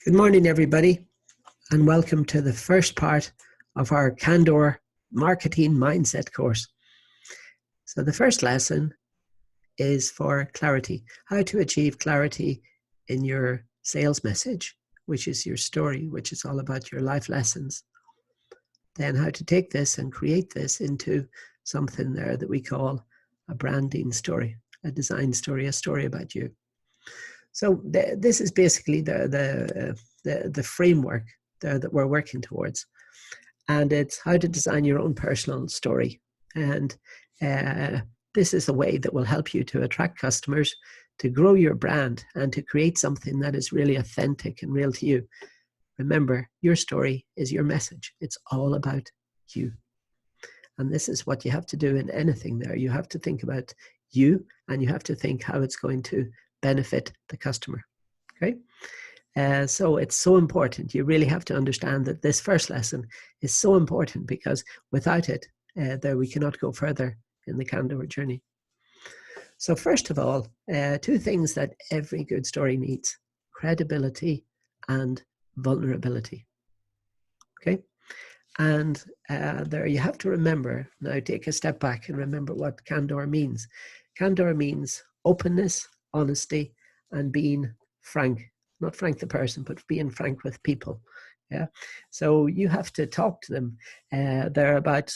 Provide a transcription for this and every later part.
Good morning, everybody, and welcome to the first part of our CANDOUR Marketing Mindset course. So the first lesson is for clarity, how to achieve clarity in your sales message, which is your story, which is all about your life lessons. Then how to take this and create this into something there that we call a branding story, a design story, a story about you. So this is basically the framework that we're working towards. And it's how to design your own personal story. And this is a way that will help you to attract customers, to grow your brand, and to create something that is really authentic and real to you. Remember, your story is your message. It's all about you. And this is what you have to do in anything there. You have to think about you, and you have to think how it's going to benefit the customer. Okay? So it's so important. You really have to understand that this first lesson is so important, because without it, there we cannot go further in the CANDOUR journey. So first of all, two things that every good story needs: credibility and vulnerability. Okay? And there you have to remember, now take a step back and remember what CANDOUR means. CANDOUR means openness, honesty, and being frank. Not frank the person, but being frank with people. Yeah. So you have to talk to them there about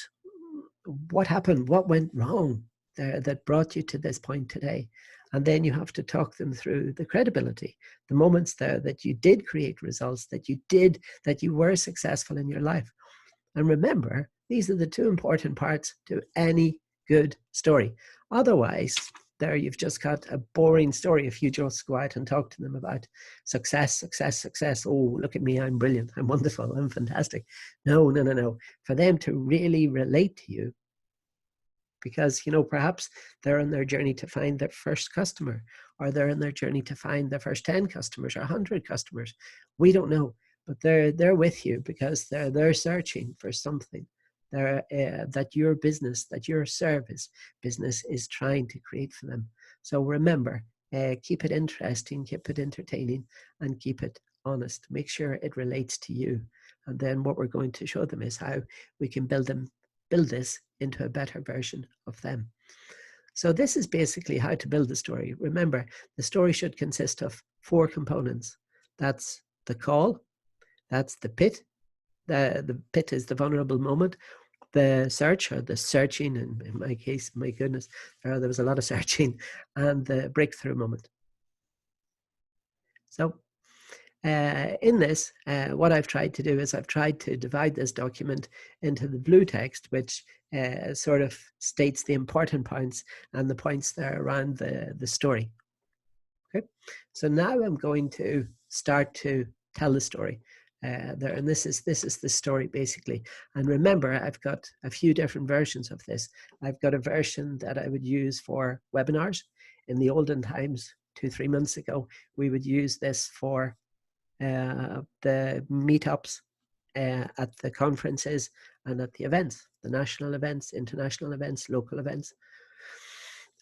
what happened, what went wrong there that brought you to this point today. And then you have to talk them through the credibility, the moments there that you did create results, that you were successful in your life. And remember, these are the two important parts to any good story. Otherwise, there you've just got a boring story if you just go out and talk to them about success, success, success. Oh, look at me, I'm brilliant, I'm wonderful, I'm fantastic. No. For them to really relate to you, because, perhaps they're on their journey to find their first customer, or they're on their journey to find their first 10 customers or 100 customers. We don't know. But they're with you because they're searching for something that your business, that your service business is trying to create for them. So remember, keep it interesting, keep it entertaining, and keep it honest. Make sure it relates to you. And then what we're going to show them is how we can build this into a better version of them. So this is basically how to build the story. Remember, the story should consist of 4 components. That's the call. That's the pit. The pit is the vulnerable moment. The search, or the searching, in my case, my goodness, there was a lot of searching, and the breakthrough moment. So in this, what I've tried to do is I've tried to divide this document into the blue text, which sort of states the important points and the points there around the story. Okay, so now I'm going to start to tell the story. There, and this is the story basically. And remember, I've got a few different versions of this. I've got a version that I would use for webinars. In the olden times, 2-3 months ago, we would use this for the meetups at the conferences and at the events, the national events, international events, local events.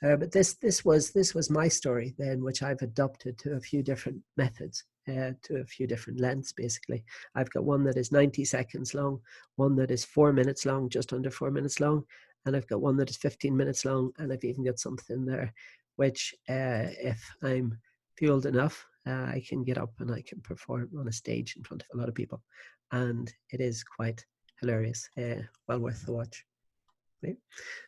But this was my story then, which I've adopted to a few different methods, to a few different lengths, basically. I've got one that is 90 seconds long, one that is 4 minutes long, just under 4 minutes long, and I've got one that is 15 minutes long, and I've even got something there which, if I'm fueled enough, I can get up and I can perform on a stage in front of a lot of people. And it is quite hilarious, well worth the watch. Right?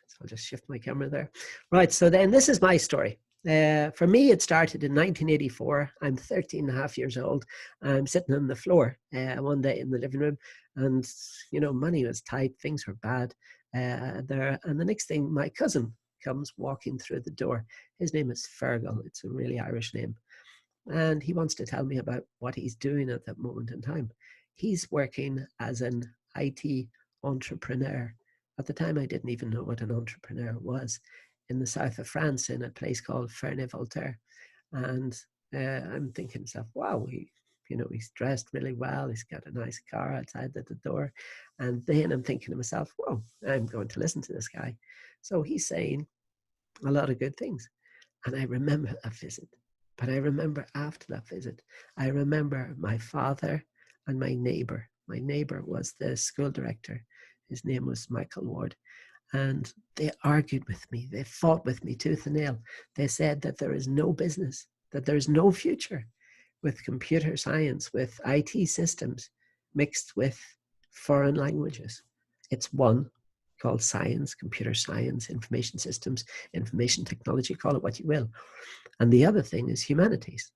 So I'll just shift my camera there. Right, so then this is my story. For me, it started in 1984. I'm 13 and a half years old. I'm sitting on the floor one day in the living room, and, money was tight, things were bad there. And the next thing, my cousin comes walking through the door. His name is Fergal. It's a really Irish name. And he wants to tell me about what he's doing at that moment in time. He's working as an IT entrepreneur. At the time, I didn't even know what an entrepreneur was, in the south of France, in a place called Ferney-Voltaire. And I'm thinking to myself, wow, he's dressed really well. He's got a nice car outside the door. And then I'm thinking to myself, whoa, I'm going to listen to this guy. So he's saying a lot of good things. And I remember that visit. But I remember after that visit, I remember my father and my neighbor. My neighbor was the school director. His name was Michael Ward. And they argued with me. They fought with me tooth and nail. They said that there is no business, that there is no future with computer science, with IT systems mixed with foreign languages. It's one called science, computer science, information systems, information technology, call it what you will. And the other thing is humanities,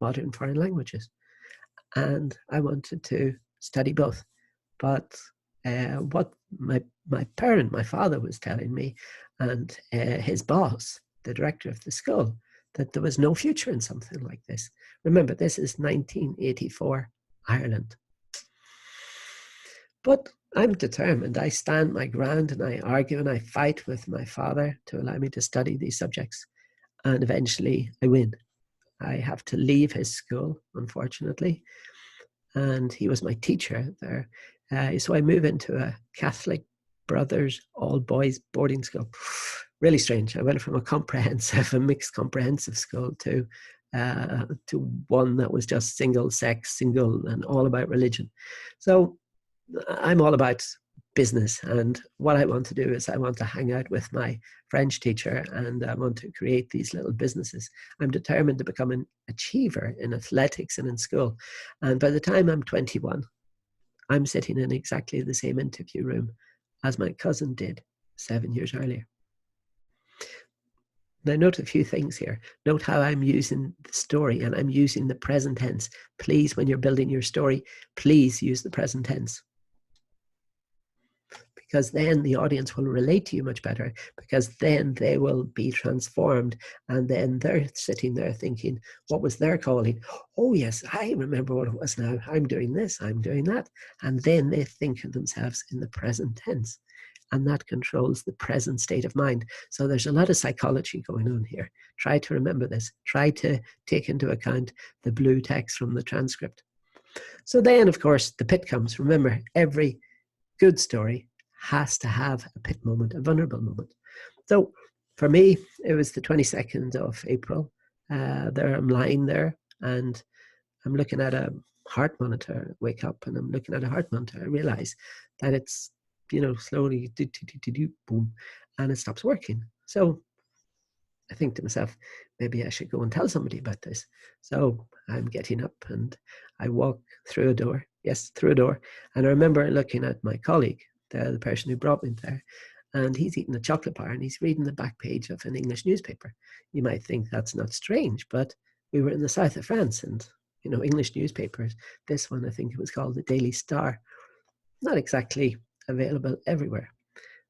modern foreign languages. And I wanted to study both. But what my parent, my father, was telling me, and his boss, the director of the school, that there was no future in something like this. Remember, this is 1984 Ireland. But I'm determined. I stand my ground and I argue and I fight with my father to allow me to study these subjects. And eventually I win. I have to leave his school, unfortunately. And he was my teacher there. So I move into a Catholic brothers, all boys boarding school. Really strange. I went from a mixed comprehensive school to one that was just single sex, single, and all about religion. So I'm all about business, and what I want to do is I want to hang out with my French teacher and I want to create these little businesses. I'm determined to become an achiever in athletics and in school. And by the time I'm 21, I'm sitting in exactly the same interview room as my cousin did 7 years earlier. Now, note a few things here. Note how I'm using the story and I'm using the present tense. Please, when you're building your story, please use the present tense. Because then the audience will relate to you much better, because then they will be transformed. And then they're sitting there thinking, what was their calling? Oh, yes, I remember what it was now. I'm doing this, I'm doing that. And then they think of themselves in the present tense. And that controls the present state of mind. So there's a lot of psychology going on here. Try to remember this. Try to take into account the blue text from the transcript. So then, of course, the pit comes. Remember, every good story has to have a pit moment, a vulnerable moment. So for me, it was the 22nd of April. There I'm lying there and I'm looking at a heart monitor. Wake up and I'm looking at a heart monitor. I realize that it's, slowly boom, and it stops working. So I think to myself, maybe I should go and tell somebody about this. So I'm getting up and I walk through a door. Yes, through a door. And I remember looking at my colleague, the person who brought me there, and he's eating a chocolate bar and he's reading the back page of an English newspaper. You might think that's not strange, but we were in the south of France and, English newspapers, this one, I think it was called the Daily Star, not exactly available everywhere.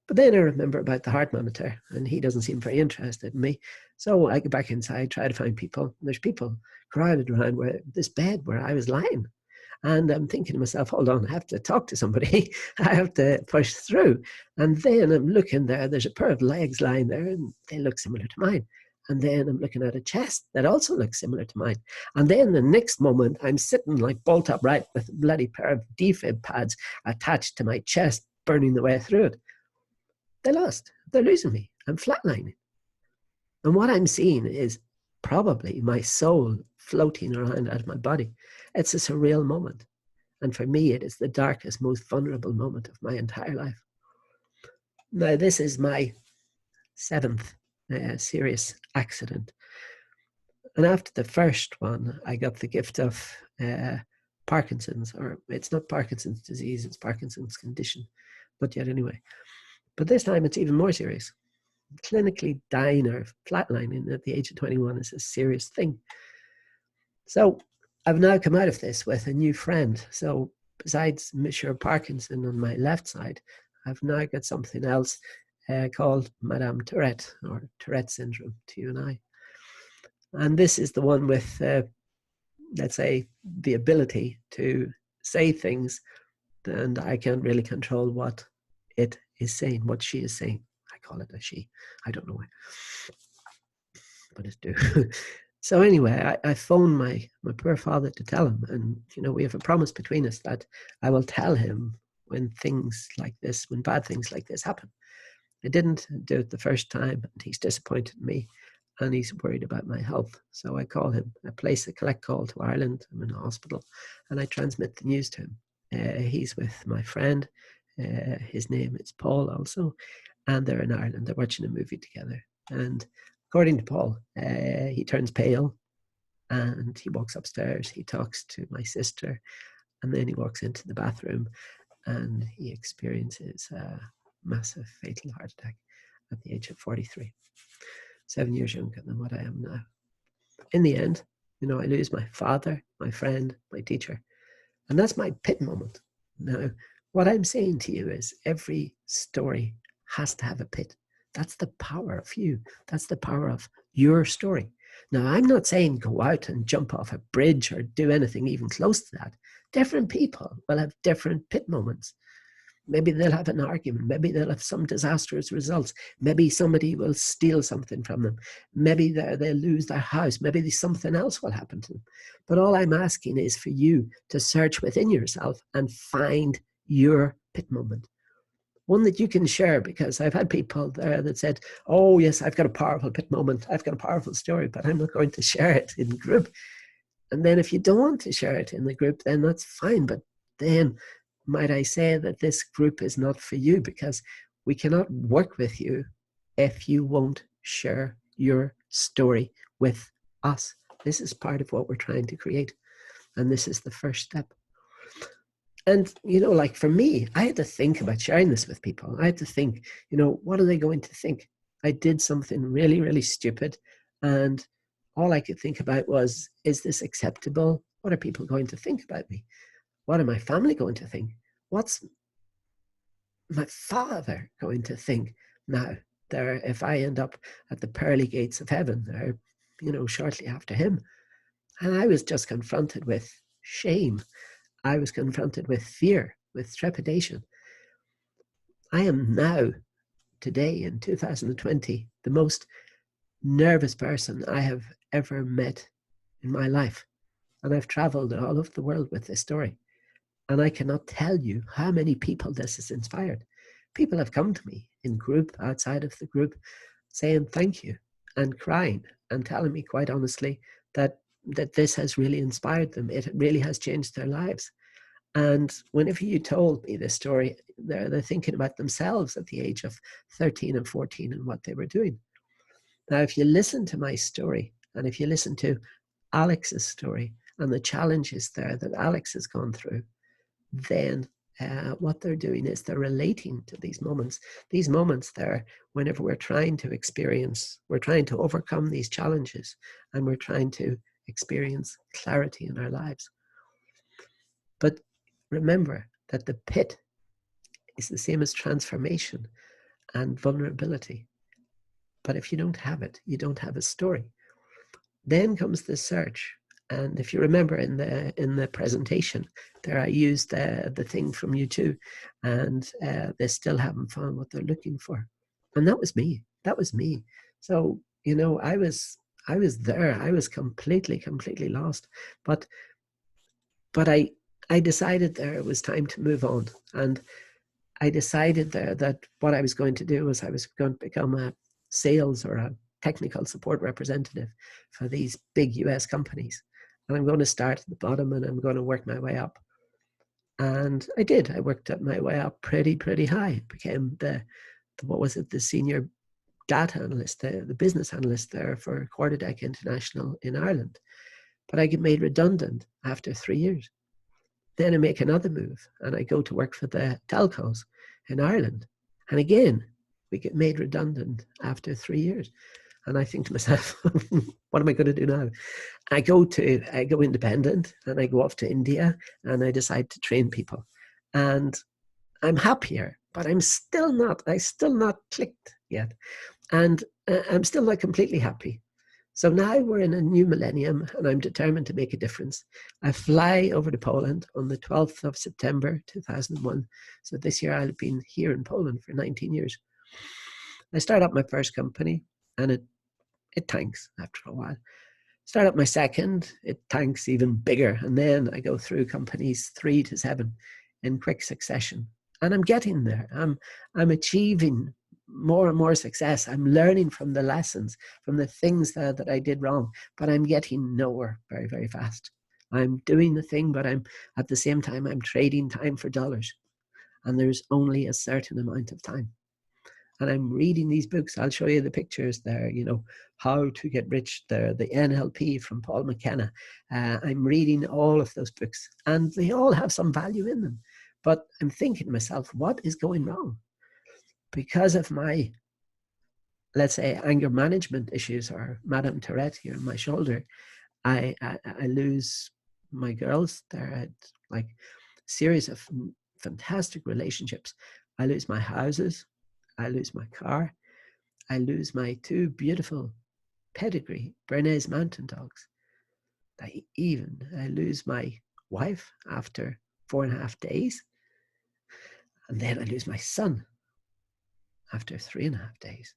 But then I remember about the heart monitor and he doesn't seem very interested in me. So I go back inside, try to find people. And there's people crowded around this bed where I was lying. And I'm thinking to myself, hold on, I have to talk to somebody. I have to push through. And then I'm looking there, there's a pair of legs lying there and they look similar to mine. And then I'm looking at a chest that also looks similar to mine. And then the next moment, I'm sitting like bolt upright with a bloody pair of defib pads attached to my chest, burning the way through it. They lost. They're losing me. I'm flatlining. And what I'm seeing is probably my soul floating around out of my body. It's a surreal moment. And for me, it is the darkest, most vulnerable moment of my entire life. Now, this is my 7th serious accident. And after the first one, I got the gift of Parkinson's, or it's not Parkinson's disease, it's Parkinson's condition. But yet anyway. But this time it's even more serious. Clinically dying or flatlining at the age of 21 is a serious thing. So I've now come out of this with a new friend. So besides Monsieur Parkinson on my left side, I've now got something else called Madame Tourette, or Tourette syndrome, TNI. And this is the one with, let's say, the ability to say things and I can't really control what it is saying, what she is saying. I call it a she. I don't know why, but it's do. So anyway, I phoned my poor father to tell him, and we have a promise between us that I will tell him when things like this, when bad things like this happen. I didn't do it the first time, and he's disappointed in me. and he's worried about my health. So I call him. I place a collect call to Ireland. I'm in a hospital, and I transmit the news to him. He's with my friend. His name is Paul also, and they're in Ireland. They're watching a movie together. And according to Paul, he turns pale, and he walks upstairs. He talks to my sister, and then he walks into the bathroom, and he experiences a massive fatal heart attack at the age of 43. 7 years younger than what I am now. In the end, I lose my father, my friend, my teacher, and that's my pit moment. Now, what I'm saying to you is every story has to have a pit. That's the power of you. That's the power of your story. Now, I'm not saying go out and jump off a bridge or do anything even close to that. Different people will have different pit moments. Maybe they'll have an argument. Maybe they'll have some disastrous results. Maybe somebody will steal something from them. Maybe they'll lose their house. Maybe something else will happen to them. But all I'm asking is for you to search within yourself and find your pit moment. One that you can share, because I've had people there that said, oh, yes, I've got a powerful pit moment. I've got a powerful story, but I'm not going to share it in group. And then if you don't want to share it in the group, then that's fine. But then might I say that this group is not for you, because we cannot work with you if you won't share your story with us. This is part of what we're trying to create. And this is the first step. And, like for me, I had to think about sharing this with people. I had to think, what are they going to think? I did something really, really stupid. And all I could think about was, is this acceptable? What are people going to think about me? What are my family going to think? What's my father going to think now there if I end up at the pearly gates of heaven there, shortly after him? And I was just confronted with shame. I was confronted with fear, with trepidation. I am now, today in 2020, the most nervous person I have ever met in my life. And I've traveled all over the world with this story. And I cannot tell you how many people this has inspired. People have come to me in group, outside of the group, saying thank you and crying and telling me quite honestly that this has really inspired them. It really has changed their lives. And whenever you told me this story, they're thinking about themselves at the age of 13 and 14 and what they were doing. Now, if you listen to my story, and if you listen to Alex's story and the challenges there that Alex has gone through, then what they're doing is they're relating to these moments. These moments there, whenever we're trying to overcome these challenges, and we're trying to experience clarity in our lives. But remember that the pit is the same as transformation and vulnerability. But if you don't have it, you don't have a story. Then comes the search. And if you remember in the presentation there, I used the thing from U2, and they still haven't found what they're looking for. And that was me. That was me. So, I was there. I was completely lost. But I decided there it was time to move on. And I decided there that what I was going to do was I was going to become a sales or a technical support representative for these big US companies. And I'm going to start at the bottom and I'm going to work my way up. And I did. I worked my way up pretty high. Became the senior data analyst, the business analyst there for Quarterdeck International in Ireland. But I get made redundant after 3 years. Then I make another move and I go to work for the telcos in Ireland. And again, we get made redundant after 3 years. And I think to myself, what am I going to do now? I go independent and I go off to India and I decide to train people. And I'm happier, but I still not clicked yet. And I'm still not completely happy. So now we're in a new millennium and I'm determined to make a difference. I fly over to Poland on the 12th of September, 2001. So this year I've been here in Poland for 19 years. I start up my first company and it tanks after a while. Start up my second, it tanks even bigger. And then I go through companies 3 to 7 in quick succession. And I'm getting there. I'm achieving more and more success. I'm learning from the lessons, from the things that I did wrong, but I'm getting nowhere very, very fast. I'm doing the thing, but I'm at the same time, I'm trading time for dollars. And there's only a certain amount of time. And I'm reading these books. I'll show you the pictures there, you know, How to Get Rich, the NLP from Paul McKenna. I'm reading all of those books, and they all have some value in them. But I'm thinking to myself, what is going wrong? Because of my, let's say, anger management issues, or Madame Tourette here on my shoulder, I lose my girls. They're at like a series of fantastic relationships. I lose my houses. I lose my car. I lose my 2 beautiful pedigree Bernese Mountain Dogs. I lose my wife after 4.5 days. And then I lose my son after 3.5 days.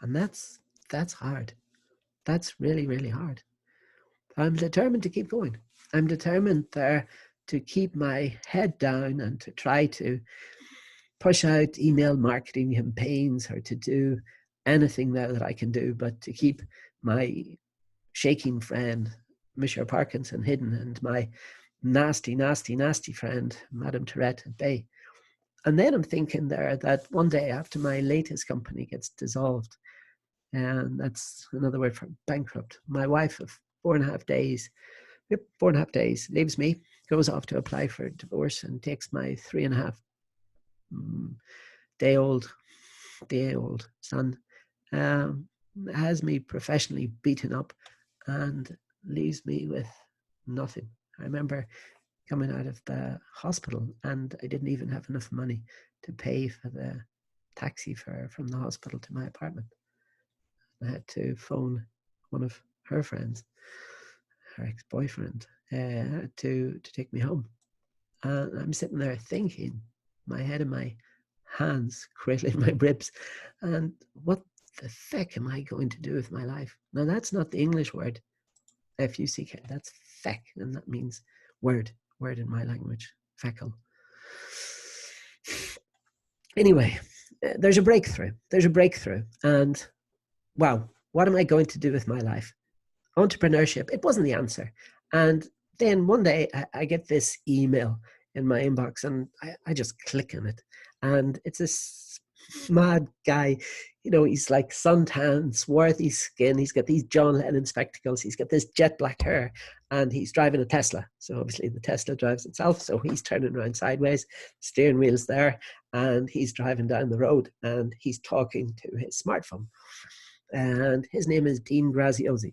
And that's hard. That's really, really hard. I'm determined to keep going. I'm determined there to keep my head down and to try to push out email marketing campaigns, or to do anything that I can do, but to keep my shaking friend, Mr. Parkinson, hidden, and my nasty, nasty, nasty friend, Madame Tourette, at bay. And then I'm thinking there that one day after my latest company gets dissolved, and that's another word for bankrupt, my wife of 4.5 days, 4.5 days, leaves me, goes off to apply for divorce, and takes my 3.5 day old son, has me professionally beaten up, and leaves me with nothing. I remember coming out of the hospital, and I didn't even have enough money to pay for the taxi fare from the hospital to my apartment. I had to phone one of her friends, her ex-boyfriend, to take me home. And I'm sitting there thinking, my head in my hands, cradling my ribs, and what the feck am I going to do with my life? Now, that's not the English word, F-U-C-K, that's feck, and that means word in my language, feckle. Anyway, there's a breakthrough, and wow, what am I going to do with my life? Entrepreneurship, it wasn't the answer. And then one day I get this email in my inbox, and I just click on it, and it's this mad guy, you know, he's like suntan, swarthy skin, he's got these John Lennon spectacles, he's got this jet black hair, and he's driving a Tesla. So obviously the Tesla drives itself, so he's turning around sideways, steering wheel's there, and he's driving down the road, and he's talking to his smartphone, and his name is Dean Graziosi.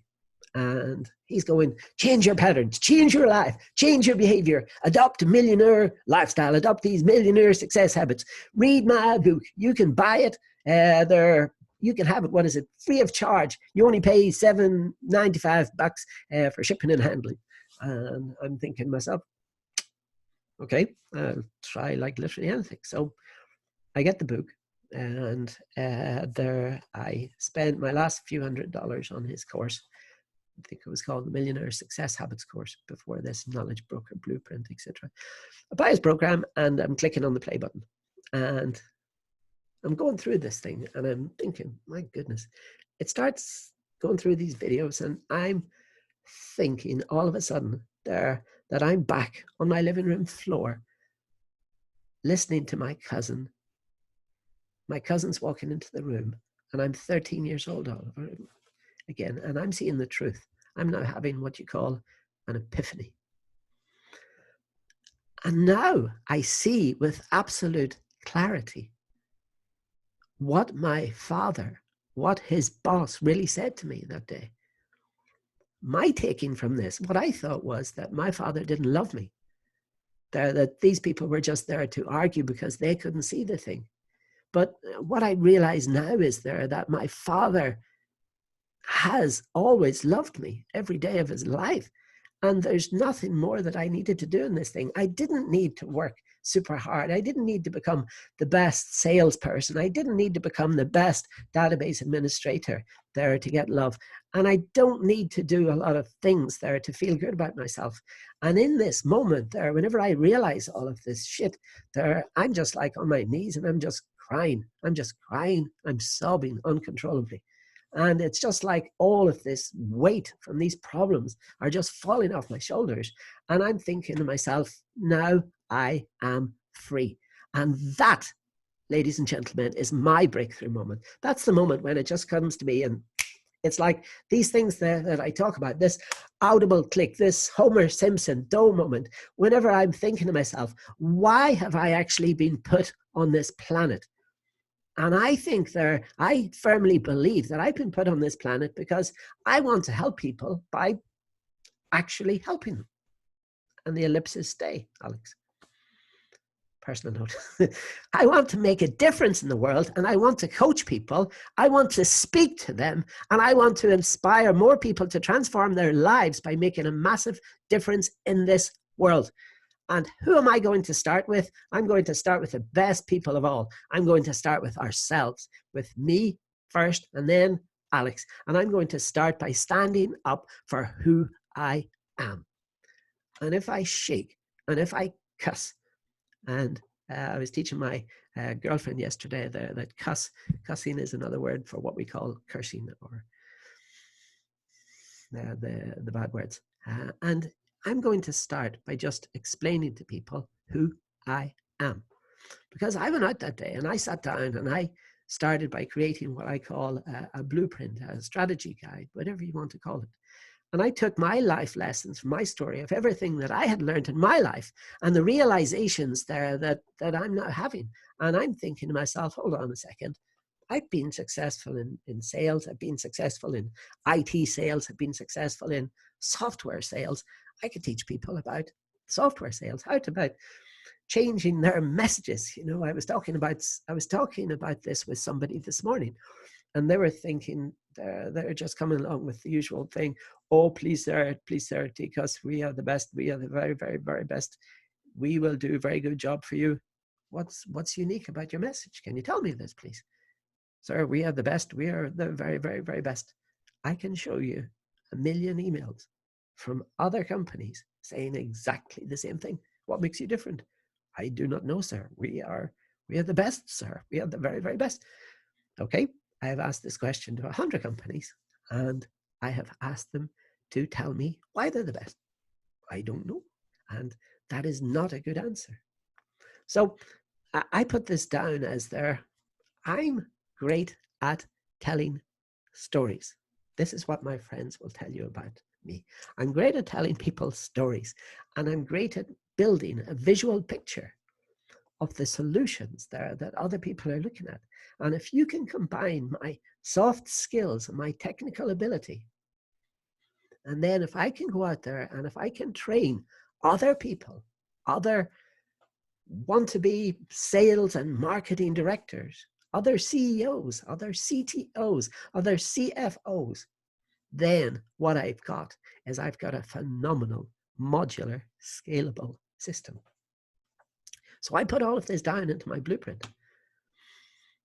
And he's going, change your patterns, change your life, change your behavior, adopt a millionaire lifestyle, adopt these millionaire success habits. Read my book. You can buy it. You can have it. What is it? Free of charge. You only pay $7.95 for shipping and handling. And I'm thinking to myself, okay, I'll try like literally anything. So I get the book, and there I spent my last few $100s on his course. I think it was called the Millionaire Success Habits course before this, Knowledge Broker Blueprint, etc. I buy his program, and I'm clicking on the play button, and I'm going through this thing, and I'm thinking, my goodness, it starts going through these videos, and I'm thinking all of a sudden there that I'm back on my living room floor listening to my cousin. My cousin's walking into the room, and I'm 13 years old again, and I'm seeing the truth. I'm now having what you call an epiphany. And now I see with absolute clarity what my father, what his boss really said to me that day. My taking from this, what I thought was that my father didn't love me, that these people were just there to argue because they couldn't see the thing. But what I realize now is that my father has always loved me every day of his life. And there's nothing more that I needed to do in this thing. I didn't need to work super hard. I didn't need to become the best salesperson. I didn't need to become the best database administrator there to get love. And I don't need to do a lot of things there to feel good about myself. And in this moment there, whenever I realize all of this shit there, I'm just like on my knees, and I'm just crying. I'm just crying. I'm sobbing uncontrollably. And it's just like all of this weight from these problems are just falling off my shoulders. And I'm thinking to myself, now I am free. And that, ladies and gentlemen, is my breakthrough moment. That's the moment when it just comes to me, and it's like these things that I talk about, this audible click, this Homer Simpson Doe moment, whenever I'm thinking to myself, why have I actually been put on this planet? And I firmly believe that I've been put on this planet because I want to help people by actually helping them. And the ellipses stay, Alex. Personal note. I want to make a difference in the world, and I want to coach people. I want to speak to them, and I want to inspire more people to transform their lives by making a massive difference in this world. And who am I going to start with? I'm going to start with the best people of all. I'm going to start with ourselves, with me first, and then Alex. And I'm going to start by standing up for who I am. And if I shake, and if I cuss, and I was teaching my girlfriend yesterday that cussing is another word for what we call cursing, or the bad words. And I'm going to start by just explaining to people who I am. Because I went out that day and I sat down and I started by creating what I call a blueprint, a strategy guide, whatever you want to call it. And I took my life lessons from my story of everything that I had learned in my life and the realizations there that I'm now having. And I'm thinking to myself, hold on a second. I've been successful in sales. I've been successful in IT sales. I've been successful in software sales. I could teach people about software sales, how to about changing their messages. You know, I was talking about this with somebody this morning, and they were thinking they're just coming along with the usual thing. Oh, please, sir, take us. We are the best. We are the very, very, very best. We will do a very good job for you. What's unique about your message? Can you tell me this, please? Sir, we are the best. We are the very, very, very best. I can show you 1 million emails from other companies saying exactly the same thing. What makes you different? I do not know, sir. We are the best, sir. We are the very, very best. Okay, I have asked this question to 100 companies, and I have asked them to tell me why they're the best. I don't know. And that is not a good answer. So I put this down as I'm great at telling stories. This is what my friends will tell you about me. I'm great at telling people stories, and I'm great at building a visual picture of the solutions there that other people are looking at. And if you can combine my soft skills and my technical ability, and then if I can go out there and if I can train other people, other want-to-be sales and marketing directors, other CEOs, other CTOs, other CFOs, then what I've got is I've got a phenomenal, modular, scalable system. So I put all of this down into my blueprint.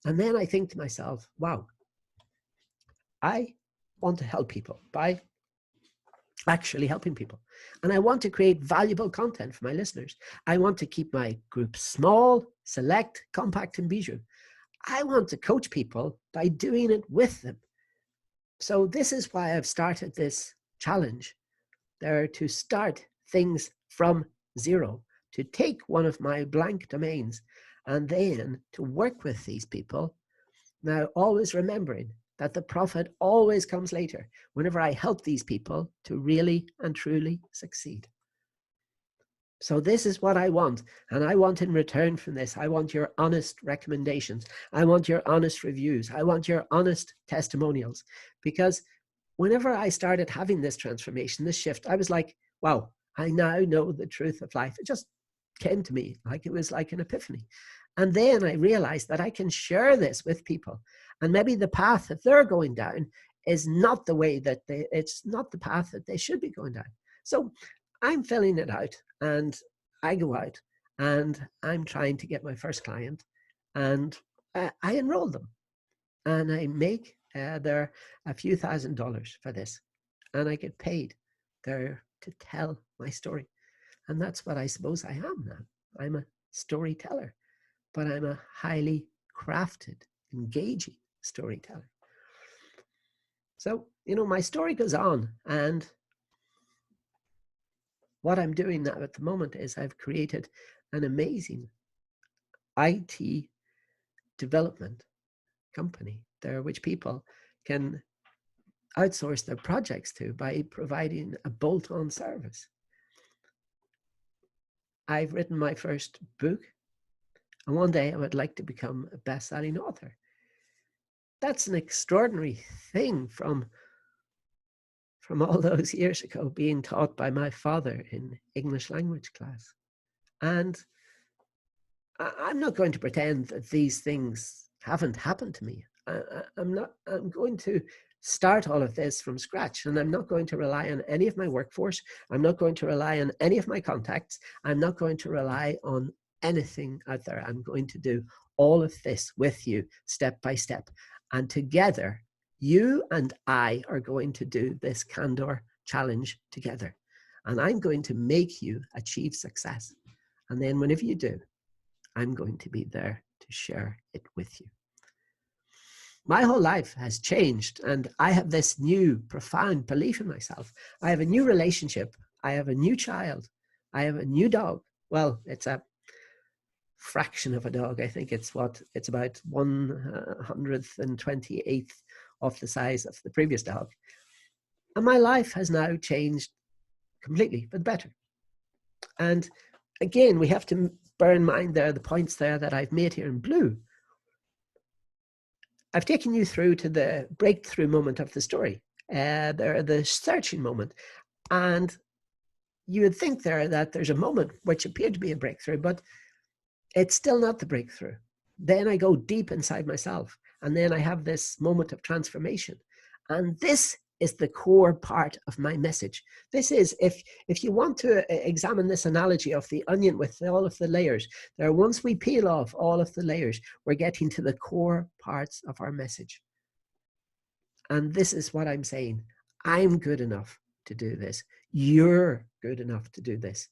And then I think to myself, wow, I want to help people by actually helping people. And I want to create valuable content for my listeners. I want to keep my group small, select, compact, and bijou. I want to coach people by doing it with them. So this is why I've started this challenge. There to start things from zero, to take one of my blank domains and then to work with these people. Now, always remembering that the profit always comes later whenever I help these people to really and truly succeed. So this is what I want. And I want in return from this, I want your honest recommendations. I want your honest reviews. I want your honest testimonials. Because whenever I started having this transformation, this shift, I was like, wow, I now know the truth of life. It just came to me like it was like an epiphany. And then I realized that I can share this with people. And maybe the path that they're going down is not the way that it's not the path that they should be going down. So I'm filling it out, and I go out and I'm trying to get my first client, and I enroll them, and I make there a few $1,000s for this, and I get paid there to tell my story. And that's what I suppose I am now. I'm a storyteller, but I'm a highly crafted, engaging storyteller. So, you know, my story goes on, and what I'm doing now at the moment is I've created an amazing IT development company there, which people can outsource their projects to by providing a bolt-on service. I've written my first book, and one day I would like to become a best-selling author. That's an extraordinary thing from all those years ago, being taught by my father in English language class. And I'm not going to pretend that these things haven't happened to me. I'm going to start all of this from scratch, and I'm not going to rely on any of my workforce. I'm not going to rely on any of my contacts. I'm not going to rely on anything out there. I'm going to do all of this with you step by step. And together, you and I are going to do this CANDOUR challenge together. And I'm going to make you achieve success. And then whenever you do, I'm going to be there to share it with you. My whole life has changed, and I have this new profound belief in myself. I have a new relationship. I have a new child. I have a new dog. Well, it's a fraction of a dog. I think it's about 128th of the size of the previous dog. And my life has now changed completely for the better. And again, we have to bear in mind there the points there that I've made here in blue. I've taken you through to the breakthrough moment of the story, the searching moment. And you would think there that there's a moment which appeared to be a breakthrough, but it's still not the breakthrough. Then I go deep inside myself, and then I have this moment of transformation. And this is the core part of my message. This is, if you want to examine this analogy of the onion with all of the layers, there, once we peel off all of the layers, we're getting to the core parts of our message. And this is what I'm saying. I'm good enough to do this. You're good enough to do this.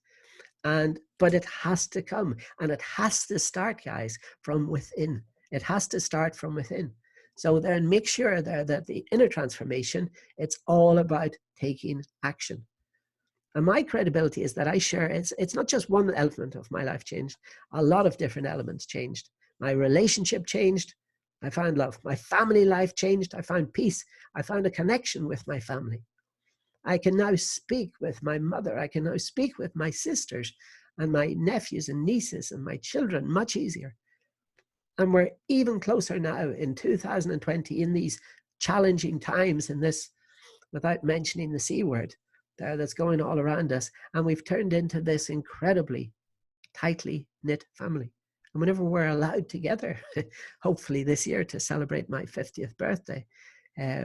But it has to come, and it has to start, guys, from within. It has to start from within. So then make sure there that the inner transformation, it's all about taking action. And my credibility is that I share, it's not just one element of my life changed. A lot of different elements changed. My relationship changed. I found love. My family life changed. I found peace. I found a connection with my family. I can now speak with my mother. I can now speak with my sisters and my nephews and nieces and my children much easier. And we're even closer now in 2020, in these challenging times, in this, without mentioning the C word, that's going all around us. And we've turned into this incredibly tightly knit family. And whenever we're allowed together, hopefully this year, to celebrate my 50th birthday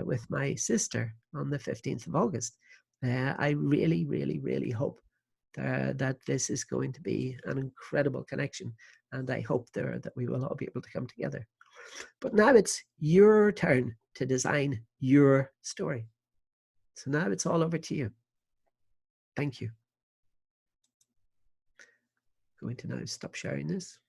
with my sister on the 15th of August, I really, really, really hope that this is going to be an incredible connection. And I hope that we will all be able to come together. But now it's your turn to design your story. So now it's all over to you. Thank you. Going to now stop sharing this.